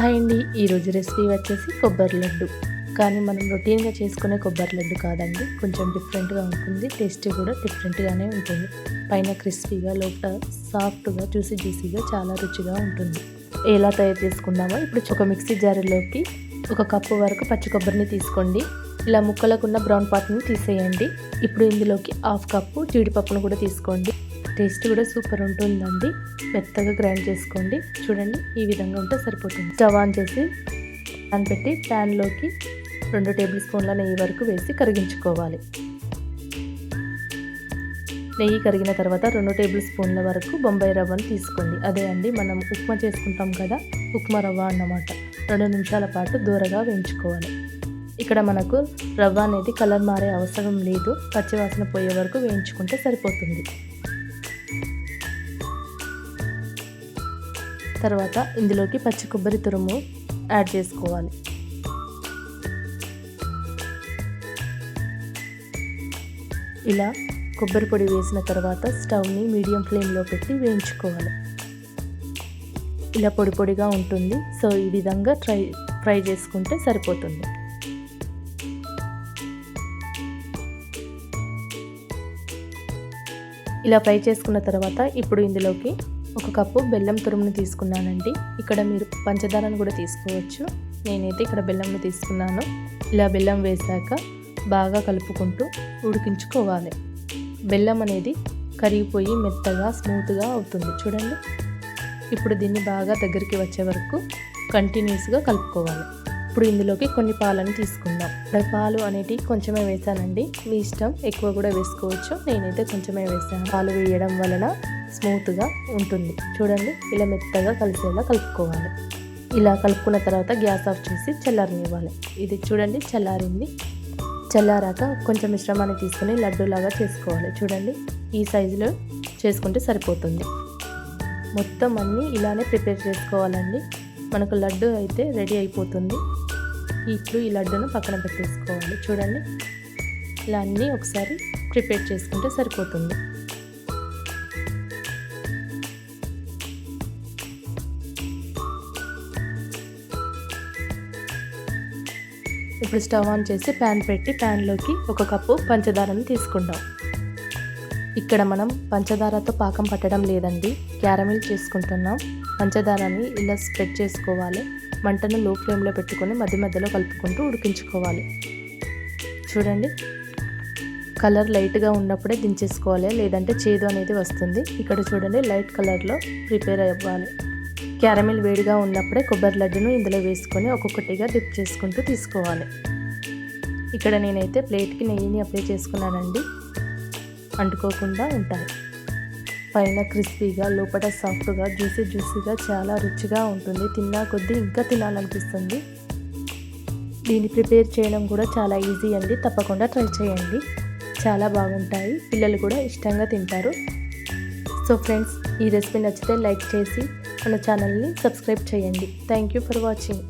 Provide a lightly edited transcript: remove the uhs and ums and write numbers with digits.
Hi అండి, ఈరోజు recipe వచ్చేసి కొబ్బరి లడ్డు. కానీ మనం రొటీన్గా చేసుకునే కొబ్బరి లడ్డు కాదండి, కొంచెం డిఫరెంట్గా ఉంటుంది. టేస్ట్ కూడా డిఫరెంట్గానే ఉంటుంది. పైన క్రిస్పీగా, లోపల సాఫ్ట్గా, జ్యూసీగా చాలా రుచిగా ఉంటుంది. ఎలా తయారు చేసుకుందామో ఇప్పుడు ఒక మిక్సీ జారులోకి 1 కప్పు వరకు పచ్చి కొబ్బరిని తీసుకోండి. ఇలా ముక్కలకున్న బ్రౌన్ పార్ట్ని తీసేయండి. ఇప్పుడు ఇందులోకి 1/2 కప్పు జీడిపప్పును కూడా తీసుకోండి. టేస్ట్ కూడా సూపర్ ఉంటుందండి. మెత్తగా గ్రైండ్ చేసుకోండి. చూడండి, ఈ విధంగా ఉంటే సరిపోతుంది. స్టవ్ ఆన్ చేసి ప్యాన్ పెట్టి ప్యాన్లోకి 2 టేబుల్ స్పూన్ల నెయ్యి వరకు వేసి కరిగించుకోవాలి. నెయ్యి కరిగిన తర్వాత 2 టేబుల్ స్పూన్ల వరకు బొంబాయి రవ్వను తీసుకోండి. అదే అండి, మనం ఉప్మా చేసుకుంటాం కదా, ఉప్మా రవ్వ అన్నమాట. 2 నిమిషాల పాటు దూరగా వేయించుకోవాలి. ఇక్కడ మనకు రవ్వ అనేది కలర్ మారే అవసరం లేదు. పచ్చివాసన పోయే వరకు వేయించుకుంటే సరిపోతుంది. తర్వాత ఇందులోకి పచ్చి కొబ్బరి తురుము యాడ్ చేసుకోవాలి. ఇలా కొబ్బరి పొడి వేసిన తర్వాత స్టవ్ని మీడియం ఫ్లేమ్లో పెట్టి వేయించుకోవాలి. ఇలా పొడి పొడిగా ఉంటుంది. సో ఈ విధంగా ఫ్రై చేసుకుంటే సరిపోతుంది. ఇలా ఫ్రై చేసుకున్న తర్వాత ఇప్పుడు ఇందులోకి 1 కప్పు బెల్లం తురుమును తీసుకున్నానండి. ఇక్కడ మీరు పంచదారను కూడా తీసుకోవచ్చు. నేనైతే ఇక్కడ బెల్లంను తీసుకున్నాను. ఇలా బెల్లం వేశాక బాగా కలుపుకుంటూ ఉడికించుకోవాలి. బెల్లం అనేది కరిగిపోయి మెత్తగా స్మూత్గా అవుతుంది. చూడండి, ఇప్పుడు దీన్ని బాగా దగ్గరికి వచ్చే వరకు కంటిన్యూస్గా కలుపుకోవాలి. ఇప్పుడు ఇందులోకి కొన్ని పాలను తీసుకుందాం. పాలు అనేటివి కొంచెమే వేసానండి, మీ ఇష్టం, ఎక్కువ కూడా వేసుకోవచ్చు. నేనైతే కొంచెమే వేసాను. పాలు వేయడం వలన స్మూత్గా ఉంటుంది. చూడండి, ఇలా మెత్తగా కలిసేలా కలుపుకోవాలి. ఇలా కలుపుకున్న తర్వాత గ్యాస్ ఆఫ్ చేసి చల్లారనివ్వాలి. ఇది చూడండి, చల్లారింది. చల్లారాక కొంచెం మిశ్రమాన్ని తీసుకుని లడ్డూలాగా చేసుకోవాలి. చూడండి, ఈ సైజులో చేసుకుంటే సరిపోతుంది. మొత్తం అన్నీ ఇలానే ప్రిపేర్ చేసుకోవాలండి. మనకు లడ్డు అయితే రెడీ అయిపోతుంది. ఇప్పుడు ఈ లడ్డును పక్కన పెట్టేసుకోవాలి. చూడండి, ఇలా అన్నీ ఒకసారి ప్రిపేర్ చేసుకుంటే సరిపోతుంది. ఇప్పుడు స్టవ్ ఆన్ చేసి ప్యాన్ పెట్టి ప్యాన్లోకి 1 కప్పు పంచదారను తీసుకుందాం. ఇక్కడ మనం పంచదారతో పాకం పట్టడం లేదండి, క్యారమిల్ చేసుకుంటున్నాం. పంచదారని ఇలా స్ప్రెడ్ చేసుకోవాలి. మంటను లో ఫ్లేమ్లో పెట్టుకొని మధ్య మధ్యలో కలుపుకుంటూ ఉడికించుకోవాలి. చూడండి, కలర్ లైట్గా ఉన్నప్పుడే దించేసుకోవాలి, లేదంటే చేదు అనేది వస్తుంది. ఇక్కడ చూడండి, లైట్ కలర్లో ప్రిపేర్ అవ్వాలి. క్యారమిల్ వేడిగా ఉన్నప్పుడే కొబ్బరి లడ్డును ఇందులో వేసుకొని ఒక్కొక్కటిగా డిప్ చేసుకుంటూ తీసుకోవాలి. ఇక్కడ నేనైతే ప్లేట్కి నెయ్యిని అప్లై చేసుకున్నానండి, అంటుకోకుండా ఉంటాయి. పైన క్రిస్పీగా, లోపల సాఫ్ట్గా, జ్యూసీగా చాలా రుచిగా ఉంటుంది. తిన్నా కొద్దీ ఇంకా తినాలనిపిస్తుంది. దీన్ని ప్రిపేర్ చేయడం కూడా చాలా ఈజీ అండి, తప్పకుండా ట్రై చేయండి. చాలా బాగుంటాయి, పిల్లలు కూడా ఇష్టంగా తింటారు. సో ఫ్రెండ్స్, ఈ రెసిపీ నచ్చితే లైక్ చేసి మన ఛానల్ని సబ్స్క్రైబ్ చేయండి. Thank you for watching.